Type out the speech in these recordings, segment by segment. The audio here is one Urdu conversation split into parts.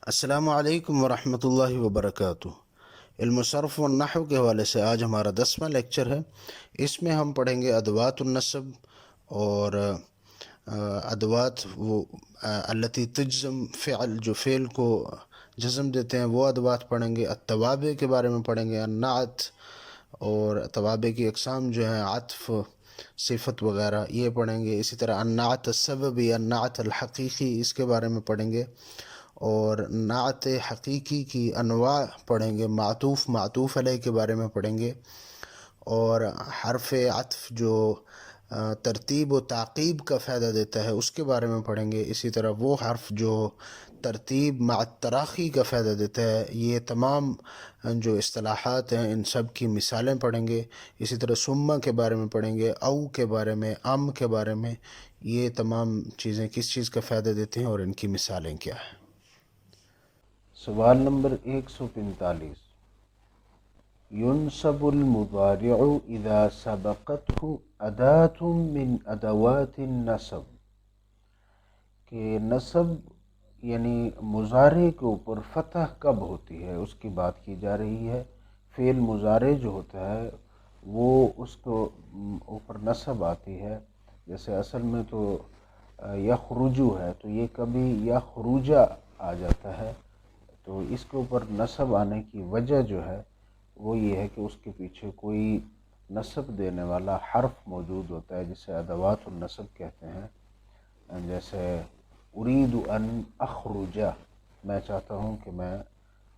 السلام علیکم ورحمۃ اللہ وبرکاتہ۔ علم الصرف والنحو کے حوالے سے آج ہمارا 10واں لیکچر ہے۔ اس میں ہم پڑھیں گے ادوات النصب اور ادوات وہ التی تجزم فعل، جو فعل کو جزم دیتے ہیں وہ ادوات پڑھیں گے۔ التوابع کے بارے میں پڑھیں گے، النعت اور توابع کی اقسام جو ہیں عطف، صفت وغیرہ یہ پڑھیں گے۔ اسی طرح النعت السببی، النعت الحقیقی، اس کے بارے میں پڑھیں گے، اور نعت حقیقی کی انواع پڑھیں گے۔ معطوف، معطوف علیہ کے بارے میں پڑھیں گے، اور حرف عطف جو ترتیب و تعقیب کا فائدہ دیتا ہے اس کے بارے میں پڑھیں گے۔ اسی طرح وہ حرف جو ترتیب مع التراخی کا فائدہ دیتا ہے، یہ تمام جو اصطلاحات ہیں ان سب کی مثالیں پڑھیں گے۔ اسی طرح ثم کے بارے میں پڑھیں گے، او کے بارے میں، ام کے بارے میں، یہ تمام چیزیں کس چیز کا فائدہ دیتے ہیں اور ان کی مثالیں کیا ہیں۔ سوال نمبر 145، ينصب المضارع اذا سبقته اداة من ادوات النصب، کہ نصب یعنی مضارع کے اوپر فتح کب ہوتی ہے اس کی بات کی جا رہی ہے۔ فعل مضارع جو ہوتا ہے وہ اس کو اوپر نصب آتی ہے، جیسے اصل میں تو یخرجو ہے تو یہ کبھی یخرجا آ جاتا ہے، تو اس کے اوپر نصب آنے کی وجہ جو ہے وہ یہ ہے کہ اس کے پیچھے کوئی نصب دینے والا حرف موجود ہوتا ہے، جسے ادوات النصب کہتے ہیں۔ جیسے ارید ان اخرج، میں چاہتا ہوں کہ میں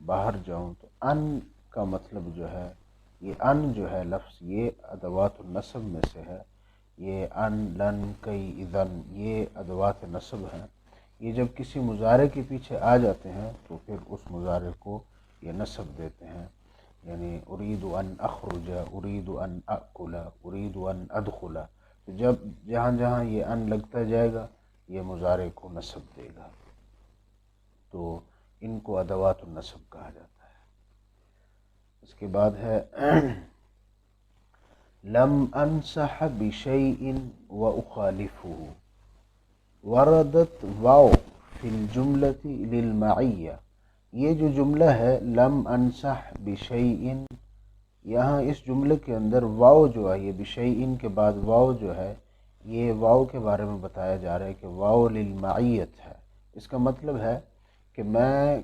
باہر جاؤں، تو ان کا مطلب جو ہے، یہ ان جو ہے لفظ یہ ادوات النصب میں سے ہے۔ یہ ان، لن، کئی، اذن، یہ ادوات نصب ہیں۔ یہ جب کسی مضارع کے پیچھے آ جاتے ہیں تو پھر اس مضارع کو یہ نصب دیتے ہیں، یعنی ارید ان اخرج، ارید ان اکل، ارید ان ادخل، تو جب جہاں جہاں یہ ان لگتا جائے گا یہ مضارع کو نصب دے گا، تو ان کو ادوات النصب کہا جاتا ہے۔ اس کے بعد ہے لم انصح بشیء واخالفه، وردت واو فی الجملۃ للمعیہ۔ یہ جو جملہ ہے لم انصح بشیء، یہاں اس جملے کے اندر واو جو ہے، یہ بشیء کے بعد واو جو ہے، یہ واو کے بارے میں بتایا جا رہا ہے کہ واو للمعیت ہے۔ اس کا مطلب ہے کہ میں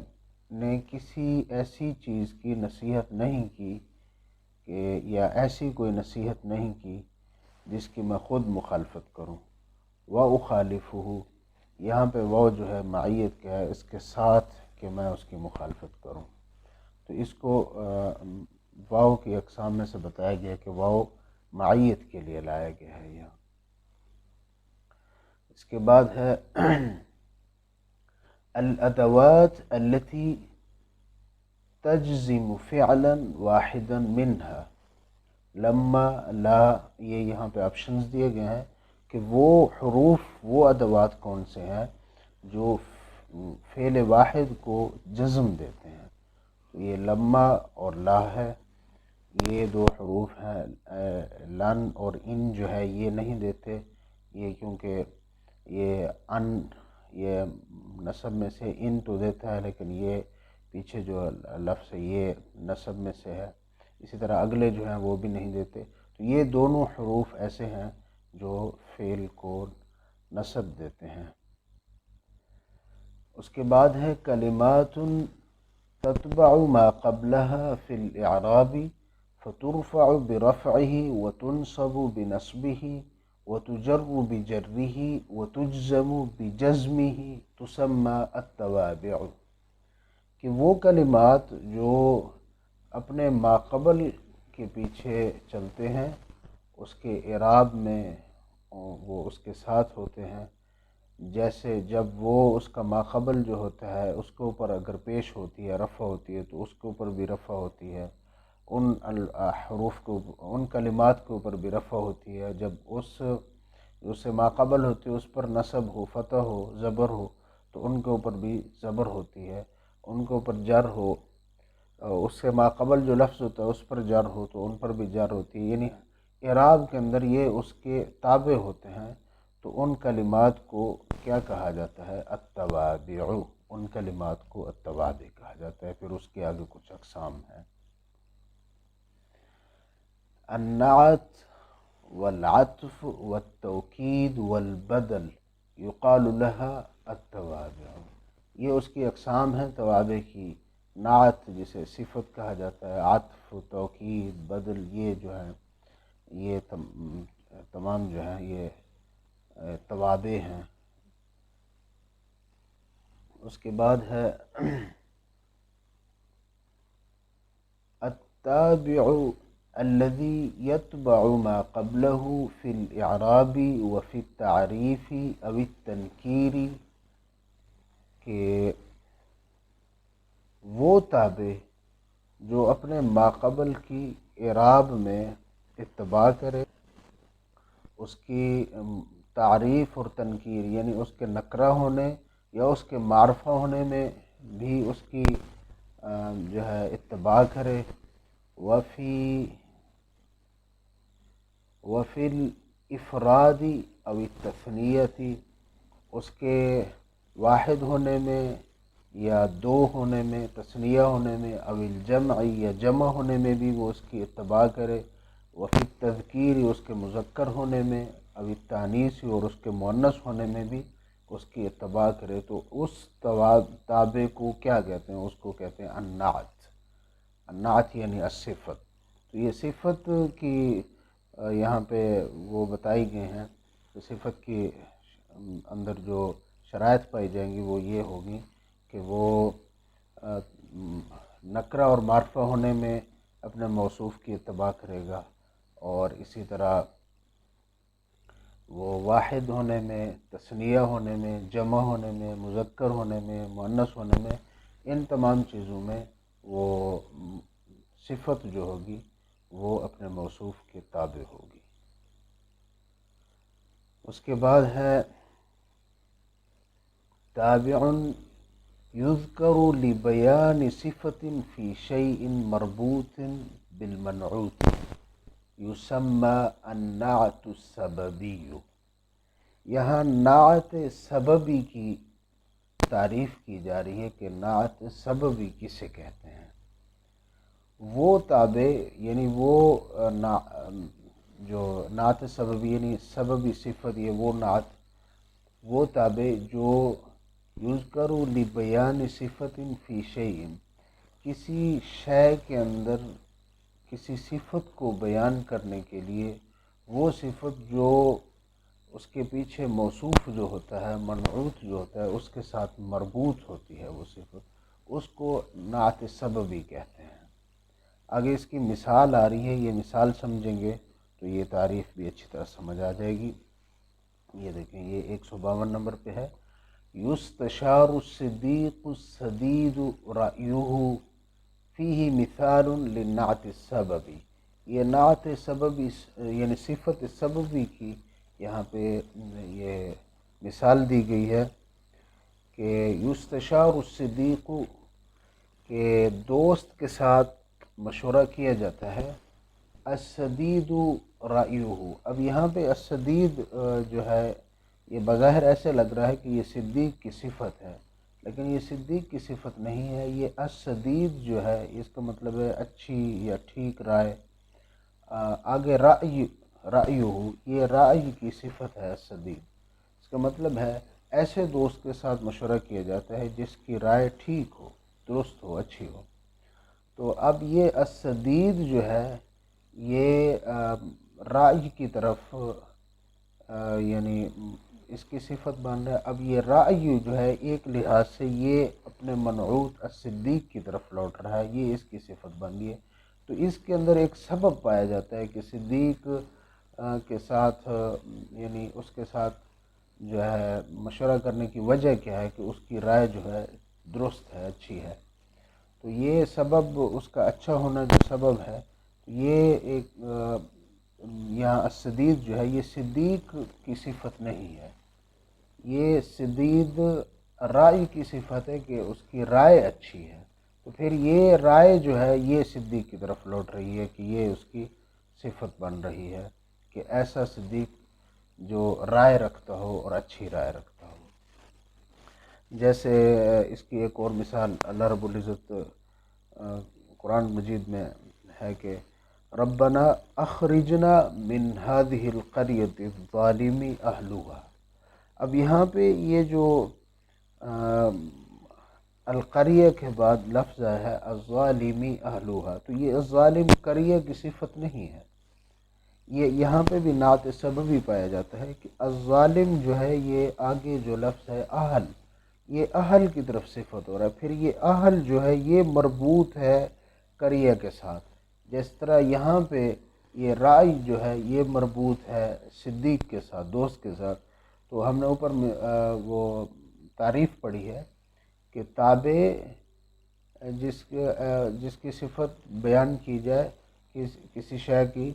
نے کسی ایسی چیز کی نصیحت نہیں کی کہ، یا ایسی کوئی نصیحت نہیں کی جس کی میں خود مخالفت کروں۔ وَأُخَالِفُهُ، یہاں پہ واو جو ہے معیت کا ہے، اس کے ساتھ کہ میں اس کی مخالفت کروں، تو اس کو واو کی اقسام میں سے بتایا گیا کہ واو معیت کے لیے لایا گیا ہے یہاں۔ اس کے بعد ہے الادوات التي تجزم فعلا واحدا منها، لما، لا، یہ یہاں پہ آپشنز دیے گئے ہیں کہ وہ حروف، وہ ادوات کون سے ہیں جو فعل واحد کو جزم دیتے ہیں، تو یہ لما اور لا ہے، یہ دو حروف ہیں۔ لن اور ان جو ہے یہ نہیں دیتے، یہ کیونکہ یہ ان، یہ نصب میں سے ان تو دیتا ہے، لیکن یہ پیچھے جو لفظ ہے یہ نصب میں سے ہے۔ اسی طرح اگلے جو ہیں وہ بھی نہیں دیتے، تو یہ دونوں حروف ایسے ہیں جو فعل کو نصب دیتے ہیں۔ اس کے بعد ہے کلمات تتبع ما قبلها في الاعراب فترفع برفعه وتنصب بنصبه وتجر بجره وتجزم بجزمه تسمى التوابع، کہ وہ کلمات جو اپنے ماقبل کے پیچھے چلتے ہیں، اس کے اعراب میں وہ اس کے ساتھ ہوتے ہیں، جیسے جب وہ اس کا ماقبل جو ہوتا ہے اس کے اوپر اگر پیش ہوتی ہے، رفع ہوتی ہے، تو اس کے اوپر بھی رفع ہوتی ہے، ان حروف کو، ان کلمات کے اوپر بھی رفع ہوتی ہے۔ جب اس سے ماقبل ہوتی ہے اس پر نصب ہو، فتح ہو، زبر ہو، تو ان کے اوپر بھی زبر ہوتی ہے۔ ان کے اوپر جر ہو، اس سے ماقبل جو لفظ ہوتا ہے اس پر جر ہو تو ان پر بھی جر ہوتی ہے، یعنی اعراب کے اندر یہ اس کے تابع ہوتے ہیں، تو ان کلمات کو کیا کہا جاتا ہے؟ التوابع۔ ان کلمات کو التوابع کہا جاتا ہے۔ پھر اس کے آگے کچھ اقسام ہیں۔ النعت والعطف والتوکید والبدل یقال لها التوابع، یہ اس کی اقسام ہیں توابع کی۔ نعت جسے صفت کہا جاتا ہے، عطف، توکید، بدل، یہ جو ہے یہ تمام جو ہیں یہ توابع ہیں۔ اس کے بعد ہے التابع الذي يتبع ما قبله في الإعراب وفي التعريف أو التنكير، کہ وہ تابع جو اپنے ماقبل کی اعراب میں اتباع کرے، اس کی تعریف اور تنکیر یعنی اس کے نکرہ ہونے یا اس کے معرفہ ہونے میں بھی اس کی جو ہے اتباع کرے، وفی الافراد او التثنیۃ، اس کے واحد ہونے میں یا دو ہونے میں، تثنیہ ہونے میں، او الجمع یا جمع ہونے میں بھی وہ اس کی اتباع کرے، وفی التذکیر اس کے مذکر ہونے میں، او التانیث اور اس کے مؤنث ہونے میں بھی اس کی اتباع کرے، تو اس تابع کو کیا کہتے ہیں؟ اس کو کہتے ہیں النعت۔ النعت یعنی الصفت۔ تو یہ صفت کی یہاں پہ وہ بتائی گئے ہیں کہ صفت کی اندر جو شرائط پائی جائیں گی وہ یہ ہوگی کہ وہ نکرہ اور معرفہ ہونے میں اپنے موصوف کی اتباع کرے گا، اور اسی طرح وہ واحد ہونے میں، تثنیہ ہونے میں، جمع ہونے میں، مذکر ہونے میں، مؤنث ہونے میں، ان تمام چیزوں میں وہ صفت جو ہوگی وہ اپنے موصوف کے تابع ہوگی۔ اس کے بعد ہے تابع یذکر لبیان صفت فی شیء مربوط بالمنعوت یسمى النعت السببی۔ یہاں نعت سببی کی تعریف کی جا رہی ہے کہ نعت سببی کسے کہتے ہیں۔ وہ تابع یعنی وہ جو نعت سببی یعنی سببی صفت، یہ وہ نعت، وہ تابع جو یذکر لبیان صفت فی شیء، کسی شے کے اندر کسی صفت کو بیان کرنے کے لیے وہ صفت جو اس کے پیچھے موصوف جو ہوتا ہے، منعوت جو ہوتا ہے، اس کے ساتھ مربوط ہوتی ہے وہ صفت، اس کو نعت سببی کہتے ہیں۔ آگے اس کی مثال آ رہی ہے، یہ مثال سمجھیں گے تو یہ تعریف بھی اچھی طرح سمجھ آ جائے گی۔ یہ دیکھیں، یہ 152 نمبر پہ ہے۔ یستشار الصدیق السدید رأیہ فیہ مثال للنعت السببی۔ یہ نعت سببی یعنی صفت سببی کی یہاں پہ یہ مثال دی گئی ہے کہ یستشار الصدیق، کہ دوست کے ساتھ مشورہ کیا جاتا ہے، السدید رأیہ۔ اب یہاں پہ السدید جو ہے یہ بظاہر ایسے لگ رہا ہے کہ یہ صدیق کی صفت ہے، لیکن یہ صدیق کی صفت نہیں ہے۔ یہ السدید جو ہے اس کا مطلب ہے اچھی یا ٹھیک رائے۔ آگے رأیہ، یہ رائے کی صفت ہے السدید، اس کا مطلب ہے ایسے دوست کے ساتھ مشورہ کیا جاتا ہے جس کی رائے ٹھیک ہو، درست ہو، اچھی ہو۔ تو اب یہ السدید جو ہے یہ رائے کی طرف یعنی اس کی صفت بن رہا ہے۔ اب یہ رائے جو ہے ایک لحاظ سے یہ اپنے منعوت الصدیق کی طرف لوٹ رہا ہے، یہ اس کی صفت بن گئی ہے۔ تو اس کے اندر ایک سبب پایا جاتا ہے کہ صدیق کے ساتھ یعنی اس کے ساتھ جو ہے مشورہ کرنے کی وجہ کیا ہے کہ اس کی رائے جو ہے درست ہے، اچھی ہے۔ تو یہ سبب اس کا اچھا ہونا جو سبب ہے، یہ ایک یہاں السدید جو ہے یہ صدیق کی صفت نہیں ہے، یہ صدید رائے کی صفت ہے کہ اس کی رائے اچھی ہے۔ تو پھر یہ رائے جو ہے یہ صدیق کی طرف لوٹ رہی ہے کہ یہ اس کی صفت بن رہی ہے کہ ایسا صدیق جو رائے رکھتا ہو اور اچھی رائے رکھتا ہو۔ جیسے اس کی ایک اور مثال اللہ رب العزت قرآن مجید میں ہے کہ ربنا اخرجنا من هذه القرية الظالم اهلها. اب یہاں پہ یہ جو القریہ کے بعد لفظ ہے الظالمی اہلوہا، تو یہ الظالم قریہ کی صفت نہیں ہے، یہ یہاں پہ بھی نعت سببی پایا جاتا ہے کہ الظالم جو ہے یہ آگے جو لفظ ہے اہل، یہ اہل کی طرف صفت ہو رہا ہے، پھر یہ اہل جو ہے یہ مربوط ہے قریہ کے ساتھ، جس طرح یہاں پہ یہ رائی جو ہے یہ مربوط ہے صدیق کے ساتھ، دوست کے ساتھ. تو ہم نے اوپر میں وہ تعریف پڑھی ہے کہ تابع جس کی صفت بیان کی جائے کسی شے کی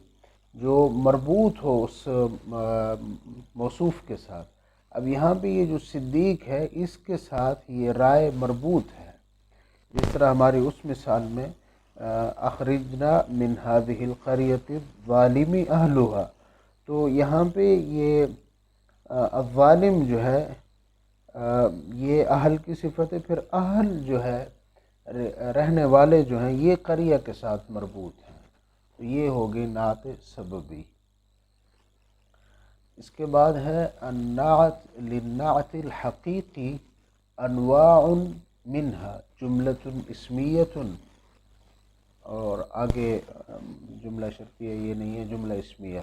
جو مربوط ہو اس موصوف کے ساتھ. اب یہاں پہ یہ جو صدیق ہے اس کے ساتھ یہ رائے مربوط ہے، جس طرح ہماری اس مثال میں اخرجنا من هذه القرية الظالم اهلها، تو یہاں پہ یہ الظالم جو ہے یہ اہل کی صفت ہے، پھر اہل جو ہے رہنے والے جو ہیں یہ قریہ کے ساتھ مربوط ہیں، تو یہ ہوگی نعت سببی. اس کے بعد ہے النعت للنعت الحقیقی انواع منها جملۃ اسمیۃ، اور آگے جملہ شرطیہ یہ نہیں ہے، جملہ اسمیہ.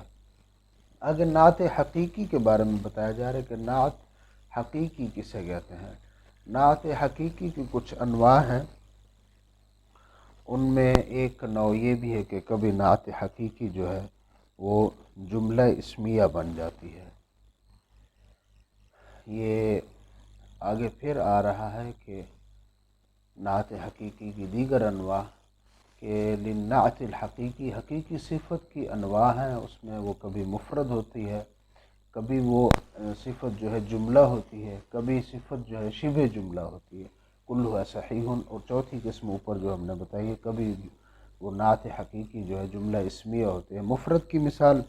آگے نعت حقیقی کے بارے میں بتایا جا رہا ہے کہ نعت حقیقی کسے کہتے ہیں. نعت حقیقی کی کچھ انواع ہیں، ان میں ایک نوع یہ بھی ہے کہ کبھی نعت حقیقی جو ہے وہ جملہ اسمیہ بن جاتی ہے. یہ آگے پھر آ رہا ہے کہ نعت حقیقی کی دیگر انواع کہ للنعت الحقیقی، حقیقی صفت کی انواع ہیں، اس میں وہ کبھی مفرد ہوتی ہے، کبھی وہ صفت جو ہے جملہ ہوتی ہے، کبھی صفت جو ہے شبہ جملہ ہوتی ہے. کلھا صحیح. اور چوتھی قسم اوپر جو ہم نے بتائی ہے کبھی وہ نعت حقیقی جو ہے جملہ اسمیہ ہوتے ہیں. مفرد کی مثال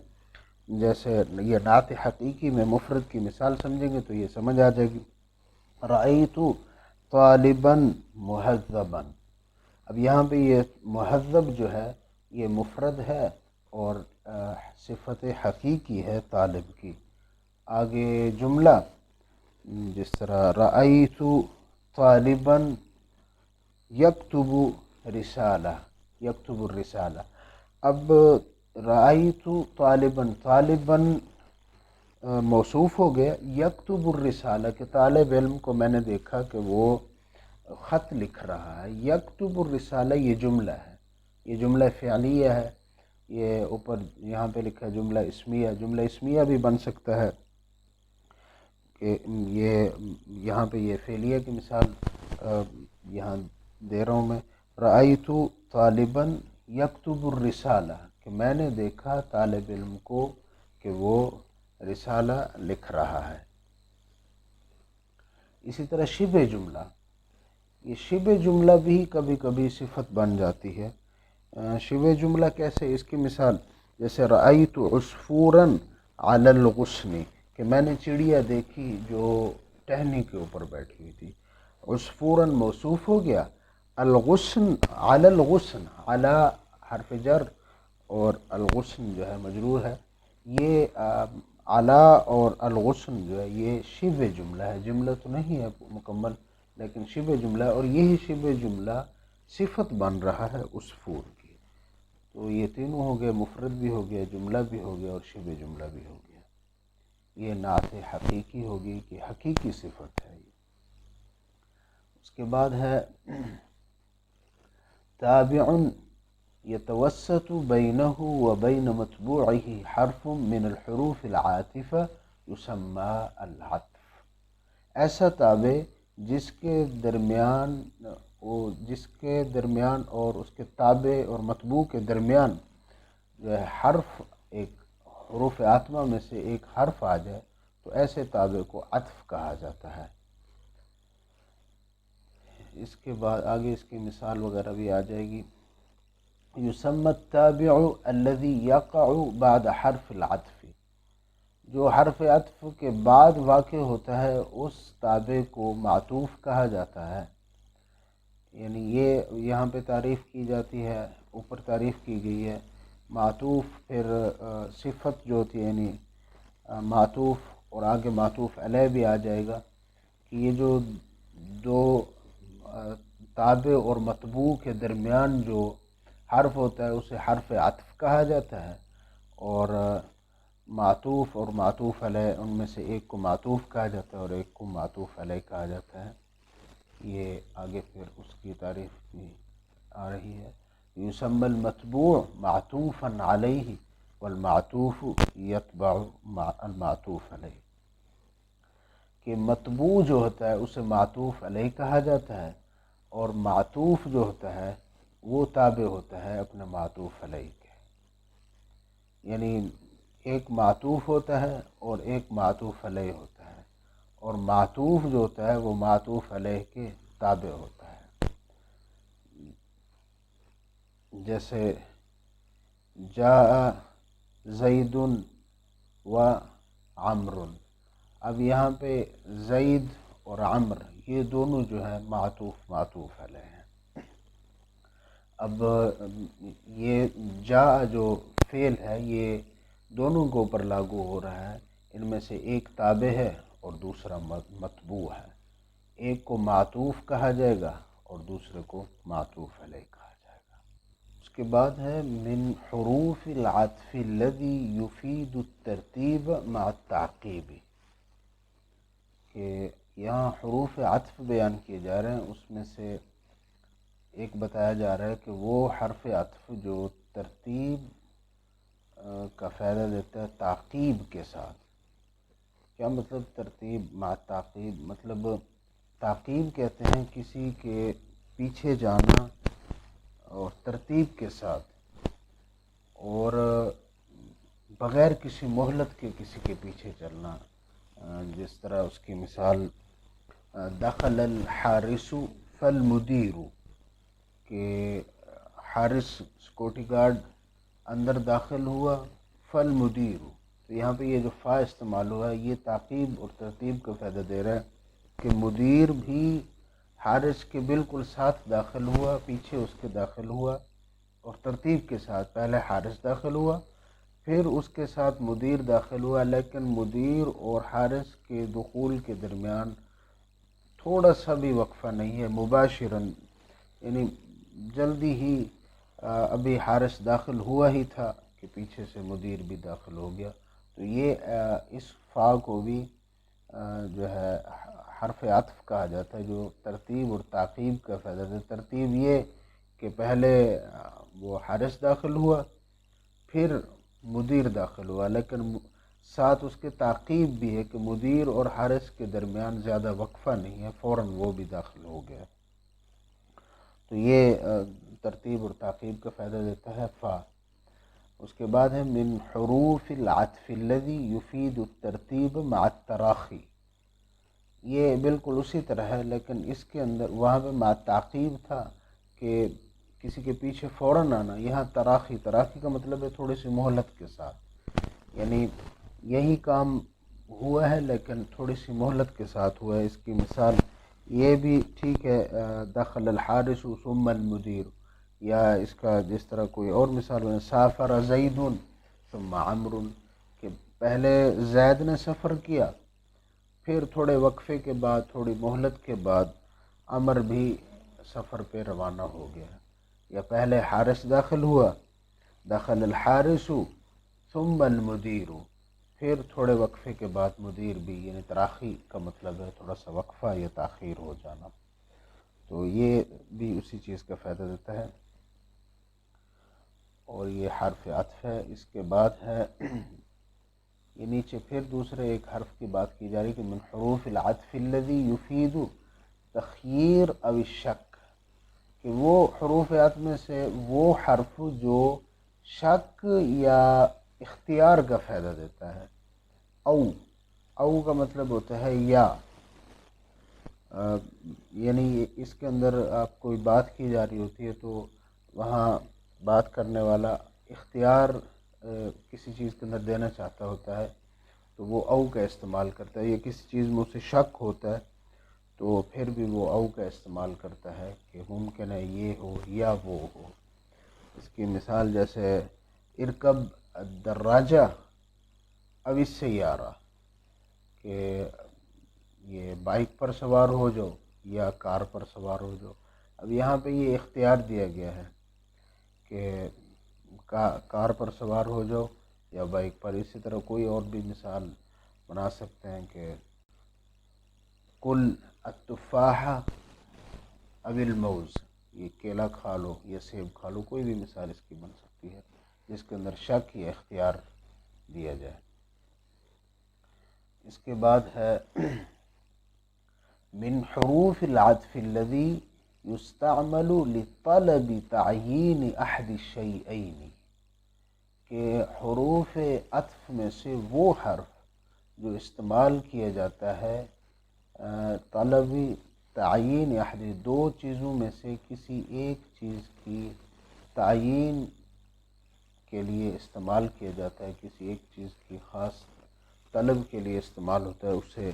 جیسے یہ نعت حقیقی میں مفرد کی مثال سمجھیں گے تو یہ سمجھ آ جائے گی. رأیت طالبا مہذبا. اب یہاں پہ یہ مہذب جو ہے یہ مفرد ہے اور صفت حقیقی ہے طالب کی. آگے جملہ جس طرح رأیت طالبا یکتب رسالہ، یکتب الرسالہ. اب رأیت طالبا، طالبا موصوف ہو گیا، یکتب الرسالہ کہ طالب علم کو میں نے دیکھا کہ وہ خط لکھ رہا ہے. یکتب الرسالہ یہ جملہ ہے، یہ جملہ فعلیہ ہے. یہ اوپر یہاں پہ لکھا ہے جملہ اسمیہ، جملہ اسمیہ بھی بن سکتا ہے کہ یہ یہاں پہ یہ فعلیہ کی مثال یہاں دے رہا ہوں میں. رأیت طالبا یکتب الرسالہ کہ میں نے دیکھا طالب علم کو کہ وہ رسالہ لکھ رہا ہے. اسی طرح شبہ جملہ، یہ شبہ جملہ بھی کبھی کبھی صفت بن جاتی ہے. شبہ جملہ کیسے؟ اس کی مثال جیسے رأیت عصفورا علی الغصن کہ میں نے چڑیا دیکھی جو ٹہنی کے اوپر بیٹھی ہوئی تھی. عصفورا موصوف ہو گیا، الغصن علی الغصن، علی حرف جر اور الغصن جو ہے مجرور ہے. یہ علی اور الغصن جو ہے یہ شبہ جملہ ہے، جملہ تو نہیں ہے مکمل لیکن شبہ جملہ، اور یہی شبہ جملہ صفت بن رہا ہے عصفور کی. تو یہ تینوں ہو گئے، مفرد بھی ہو گیا، جملہ بھی ہو گیا اور شبہ جملہ بھی ہو گیا. یہ نعت حقیقی ہوگی کہ حقیقی صفت ہے. اس کے بعد ہے تابع يتوسط بينه وبين متبوعه حرف من الحروف العاطفة يسمى العطف. ایسا تابع جس کے درمیان اور اس کے تابع اور متبوع کے درمیان جو ہے حرف ایک حروف عاطفہ میں سے ایک حرف آ جائے تو ایسے تابع کو عطف کہا جاتا ہے. اس کے بعد آگے اس کی مثال وغیرہ بھی آ جائے گی. یسمى التابع الذي يقع بعد حرف العطف، جو حرف عطف کے بعد واقع ہوتا ہے اس تابع کو معطوف کہا جاتا ہے. یعنی یہ یہاں پہ تعریف کی جاتی ہے، اوپر تعریف کی گئی ہے. معطوف پھر صفت جو ہوتی ہے، یعنی معطوف اور آگے معطوف علیہ بھی آ جائے گا، کہ یہ جو دو تابع اور مطبوع کے درمیان جو حرف ہوتا ہے اسے حرف عطف کہا جاتا ہے، اور معطوف اور معطوف علیہ ان میں سے ایک کو معطوف کہا جاتا ہے اور ایک کو معطوف علیہ کہا جاتا ہے. یہ آگے پھر اس کی تعریف بھی آ رہی ہے. یسمى المتبوع معطوفا علیہ والمعطوف یتبع المعطوف علیہ، کہ متبوع جو ہوتا ہے اسے معطوف علیہ کہا جاتا ہے، اور معطوف جو ہوتا ہے وہ تابع ہوتا ہے اپنے معطوف علیہ کے. یعنی ایک معطوف ہوتا ہے اور ایک معطوف علیہ ہوتا ہے، اور معطوف جو ہوتا ہے وہ معطوف علیہ کے تابع ہوتا ہے. جیسے جاء زید و عمر، اب یہاں پہ زید اور عمر یہ دونوں جو ہیں معطوف علیہ ہیں. اب یہ جاء جو فعل ہے یہ دونوں کے اوپر لاگو ہو رہا ہے. ان میں سے ایک تابع ہے اور دوسرا متبوع ہے. ایک کو معطوف کہا جائے گا اور دوسرے کو معطوف علیہ کہا جائے گا. اس کے بعد ہے من حروف العطف الذی یفید الترتیب مع التعقیب، کہ یہاں حروف عطف بیان کیے جا رہے ہیں. اس میں سے ایک بتایا جا رہا ہے کہ وہ حرف عطف جو ترتیب کا فائدہ دیتا ہے تعقیب کے ساتھ. کیا مطلب ترتیب مع تعقیب؟ مطلب تعقیب کہتے ہیں کسی کے پیچھے جانا اور ترتیب کے ساتھ، اور بغیر کسی مہلت کے کسی کے پیچھے چلنا. جس طرح اس کی مثال دخل الحارس فالمدیر، کہ حارس سیکورٹی گارڈ اندر داخل ہوا، فالمدیر، تو یہاں پہ یہ جو فا استعمال ہوا ہے یہ تعقیب اور ترتیب کا فائدہ دے رہا ہے کہ مدیر بھی حارس کے بالکل ساتھ داخل ہوا، پیچھے اس کے داخل ہوا، اور ترتیب کے ساتھ پہلے حارس داخل ہوا پھر اس کے ساتھ مدیر داخل ہوا. لیکن مدیر اور حارس کے دخول کے درمیان تھوڑا سا بھی وقفہ نہیں ہے، مباشراً، یعنی جلدی ہی ابھی حارس داخل ہوا ہی تھا کہ پیچھے سے مدیر بھی داخل ہو گیا. تو یہ اس فا کو بھی جو ہے حرف عطف کہا جاتا ہے جو ترتیب اور تعقیب کا فائدہ ہے. ترتیب یہ کہ پہلے وہ حارس داخل ہوا پھر مدیر داخل ہوا، لیکن ساتھ اس کے تعقیب بھی ہے کہ مدیر اور حارس کے درمیان زیادہ وقفہ نہیں ہے، فوراً وہ بھی داخل ہو گیا. تو یہ ترتیب اور تعقیب کا فائدہ دیتا ہے فا. اس کے بعد ہے من حروف العطف الذی یفید الترتیب مع التراخی. یہ بالکل اسی طرح ہے، لیکن اس کے اندر وہاں پہ مع تعقیب تھا کہ کسی کے پیچھے فوراً آنا، یہاں تراخی کا مطلب ہے تھوڑی سی مہلت کے ساتھ. یعنی یہی کام ہوا ہے لیکن تھوڑی سی مہلت کے ساتھ ہوا ہے. اس کی مثال یہ بھی ٹھیک ہے، دخل الحارس ثم المدیر، یا اس کا جس طرح کوئی اور مثال ہے سافر زید ثم عمر، کہ پہلے زید نے سفر کیا پھر تھوڑے وقفے کے بعد، تھوڑی مہلت کے بعد عمر بھی سفر پہ روانہ ہو گیا. یا پہلے حارس داخل ہوا، دخل الحارس ثم المدیر، پھر تھوڑے وقفے کے بعد مدیر بھی، یعنی تراخی کا مطلب ہے تھوڑا سا وقفہ یا تاخیر ہو جانا. تو یہ بھی اسی چیز کا فائدہ دیتا ہے اور یہ حرف عطف ہے. اس کے بعد ہے یہ نیچے پھر دوسرے ایک حرف کی بات کی جا رہی کہ من حروف العطف الذی یفید تخییر او الشک، کہ وہ حروف عطف میں سے وہ حرف جو شک یا اختیار کا فائدہ دیتا ہے. او کا مطلب ہوتا ہے یا، یعنی اس کے اندر آپ کوئی بات کی جا رہی ہوتی ہے تو وہاں بات کرنے والا اختیار کسی چیز کے اندر دینا چاہتا ہوتا ہے، تو وہ او کا استعمال کرتا ہے، یا کسی چیز میں اسے شک ہوتا ہے تو پھر بھی وہ او کا استعمال کرتا ہے کہ ممکن ہے یہ ہو یا وہ ہو۔ اس کی مثال جیسے ارکب الدراجہ او السیارہ، کہ یہ بائک پر سوار ہو جاؤ یا کار پر سوار ہو جاؤ۔ اب یہاں پہ یہ اختیار دیا گیا ہے کہ کار پر سوار ہو جاؤ یا بائک پر۔ اسی طرح کوئی اور بھی مثال بنا سکتے ہیں کہ کل التفاح او الموز، یہ کیلا کھا لو یا سیب کھا لو، کوئی بھی مثال اس کی بن سکتی ہے جس کے اندر شک یا اختیار دیا جائے۔ اس کے بعد ہے من حروف العطف الذي يستعمل لطلب تعیین احد الشیئین، کہ حروف عطف میں سے وہ حرف جو استعمال کیا جاتا ہے طلب تعیین احد، دو چیزوں میں سے کسی ایک چیز کی تعیین کے لیے استعمال کیا جاتا ہے، کسی ایک چیز کی خاص طلب کے لیے استعمال ہوتا ہے، اسے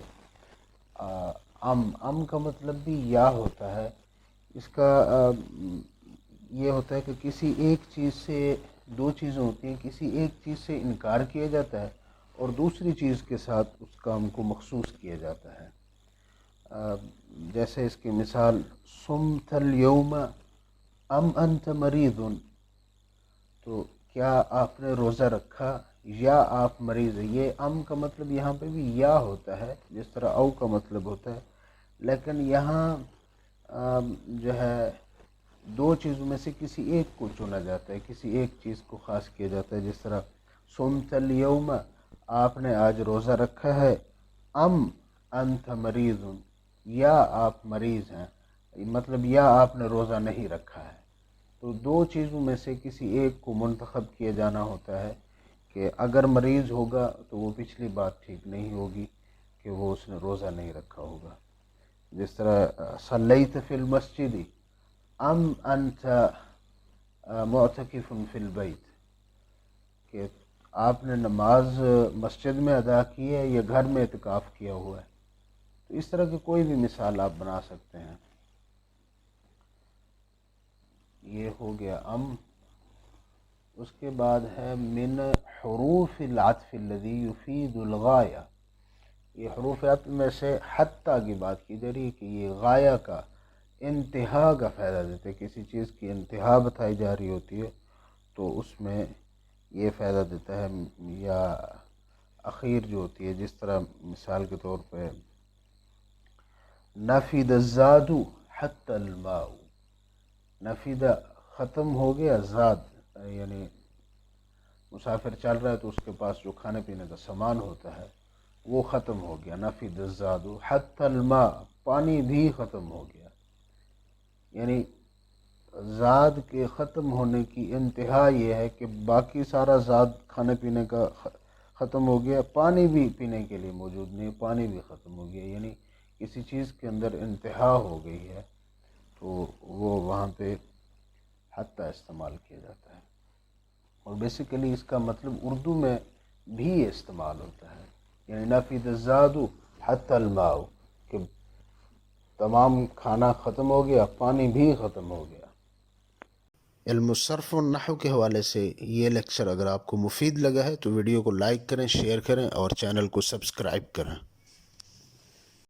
ام کا مطلب بھی یا ہوتا ہے۔ اس کا یہ ہوتا ہے کہ کسی ایک چیز سے، دو چیزیں ہوتی ہیں، کسی ایک چیز سے انکار کیا جاتا ہے اور دوسری چیز کے ساتھ اس کام کو مخصوص کیا جاتا ہے۔ جیسے اس کی مثال صمت اليوم ام انت مریض، تو کیا آپ نے روزہ رکھا یا آپ مریض ہیں۔ یہ ام کا مطلب یہاں پہ بھی یا ہوتا ہے جس طرح او کا مطلب ہوتا ہے، لیکن یہاں جو ہے دو چیزوں میں سے کسی ایک کو چنا جاتا ہے، کسی ایک چیز کو خاص کیا جاتا ہے، جس طرح صمت اليوم، آپ نے آج روزہ رکھا ہے، ام انت مریض، یا آپ مریض ہیں، مطلب یا آپ نے روزہ نہیں رکھا ہے۔ تو دو چیزوں میں سے کسی ایک کو منتخب کیا جانا ہوتا ہے کہ اگر مریض ہوگا تو وہ پچھلی بات ٹھیک نہیں ہوگی کہ وہ اس نے روزہ نہیں رکھا ہوگا۔ جس طرح صلیت فی المسجد ام انت معتکف فی البیت، کہ آپ نے نماز مسجد میں ادا کی ہے یا گھر میں اعتکاف کیا ہوا ہے۔ تو اس طرح کی کوئی بھی مثال آپ بنا سکتے ہیں۔ یہ ہو گیا ام۔ اس کے بعد ہے من حروف العطف الذی یفید الغایہ، یہ حروف عطف میں سے حتیٰ کی بات کی جا رہی ہے کہ یہ غایہ کا، انتہا کا فائدہ دیتے، کسی چیز کی انتہا بتائی جا رہی ہوتی ہے تو اس میں یہ فائدہ دیتا ہے، یا اخیر جو ہوتی ہے، جس طرح مثال کے طور پہ نفد الزاد حتی الماء، نفد ختم ہو گیا، زاد یعنی مسافر چل رہا ہے تو اس کے پاس جو کھانے پینے کا سامان ہوتا ہے وہ ختم ہو گیا، نفد الزاد حتی الماء، پانی بھی ختم ہو گیا، یعنی زاد کے ختم ہونے کی انتہا یہ ہے کہ باقی سارا زاد کھانے پینے کا ختم ہو گیا، پانی بھی پینے کے لیے موجود نہیں، پانی بھی ختم ہو گیا، یعنی کسی چیز کے اندر انتہا ہو گئی ہے تو وہ وہاں پہ حتیٰ استعمال کیا جاتا ہے۔ اور بیسیکلی اس کا مطلب اردو میں بھی استعمال ہوتا ہے، یعنی نفد الزاد حتی الماء، کہ تمام کھانا ختم ہو گیا، پانی بھی ختم ہو گیا۔ علم الصرف و نحو کے حوالے سے یہ لیکچر اگر آپ کو مفید لگا ہے تو ویڈیو کو لائک کریں، شیئر کریں اور چینل کو سبسکرائب کریں۔